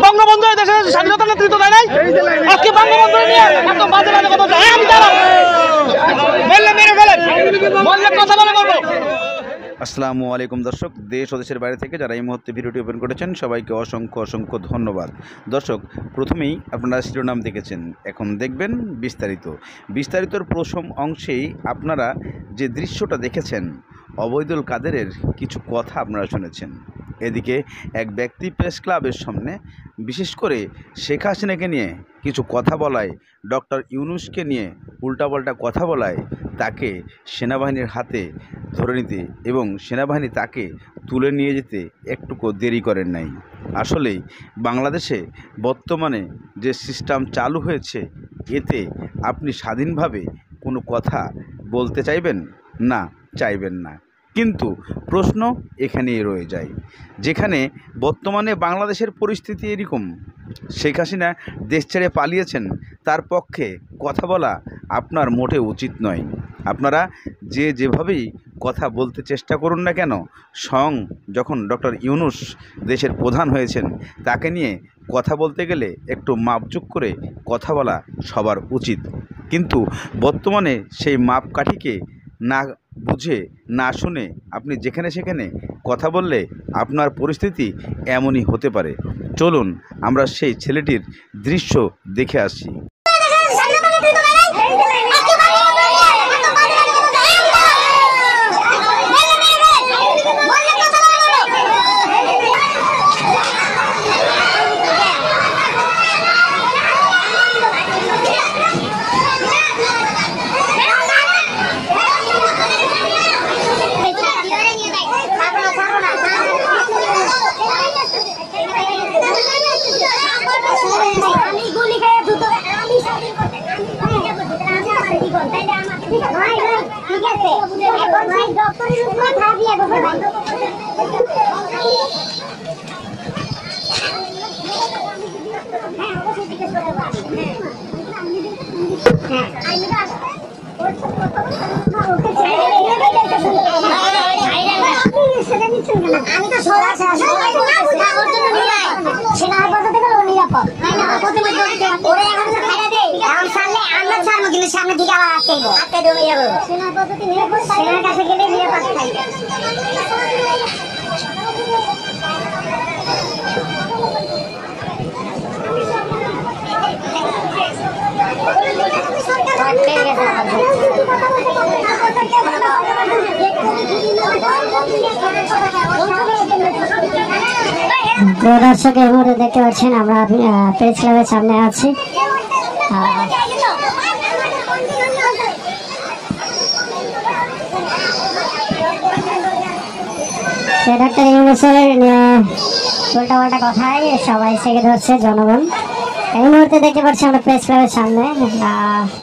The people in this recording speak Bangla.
বঙ্গবন্ধু দেশের স্বাধীনতা নেতৃত্ব দেয় নাই। আজকে বঙ্গবন্ধু নিয়ে এত বাজে বাজে কথা বলছে। আমি দাঁড়াও বললে মেরে ফেলেন, বললে কথা বলে বলবো। আসসালামু আলাইকুম দর্শক, দেশ ও দেশের বাইরে থেকে যারা এই মুহূর্তে ভিডিওটি ওপেন করেছেন সবাইকে অসংখ্য অসংখ্য ধন্যবাদ। দর্শক, প্রথমেই আপনারা শিরোনাম দেখেছেন, এখন দেখবেন বিস্তারিতর প্রথম অংশেই আপনারা যে দৃশ্যটা দেখেছেন, অবৈদুল কাদেরের কিছু কথা আপনারা শুনেছেন। এদিকে এক ব্যক্তি প্রেস ক্লাবের সামনে বিশেষ করে শেখ হাসিনাকে নিয়ে কিছু কথা বলায়, ডক্টর ইউনূসকে নিয়ে উল্টাপাল্টা কথা বলায় তাকে সেনাবাহিনীর হাতে ধরে নিতে এবং সেনাবাহিনী তাকে তুলে নিয়ে যেতে একটুকু দেরি করেন নাই। আসলেই বাংলাদেশে বর্তমানে যে সিস্টেম চালু হয়েছে, এতে আপনি স্বাধীনভাবে কোনো কথা বলতে চাইবেন না, চাইবেন না। কিন্তু প্রশ্ন এখানেই রয়ে যায়, যেখানে বর্তমানে বাংলাদেশের পরিস্থিতি এরকম, শেখ হাসিনা দেশ ছেড়ে পালিয়েছেন, তার পক্ষে কথা বলা আপনার মোটে উচিত নয়। আপনারা যেভাবেই কথা বলতে চেষ্টা করুন না কেন, স্বয়ং যখন ডক্টর ইউনূস দেশের প্রধান হয়েছেন, তাকে নিয়ে কথা বলতে গেলে একটু মাপচুপ করে কথা বলা সবার উচিত। কিন্তু বর্তমানে সেই মাপকাঠিকে না বুঝে না শুনে আপনি যেখানে সেখানে কথা বললে আপনার পরিস্থিতি এমনই হতে পারে। চলুন আমরা সেই ছেলেটির দৃশ্য দেখে আসি। আমি তো সামনে দিকে আবার আটকে দেবো সেনার পদ্ধতি নিরাপদ, সেনার কাছে গেলে নিরাপদ থাকবে। দর্শক, এই মুহূর্তে দেখতে পাচ্ছেন আমরা প্রেস ক্লাবের সামনে আছি। ডক্টর ইউনূসের উল্টাপাল্টা কথায় সবাই থেকে ধরছে জনগণ। এই মুহূর্তে দেখতে পাচ্ছি আমরা প্রেস ক্লাবের সামনে।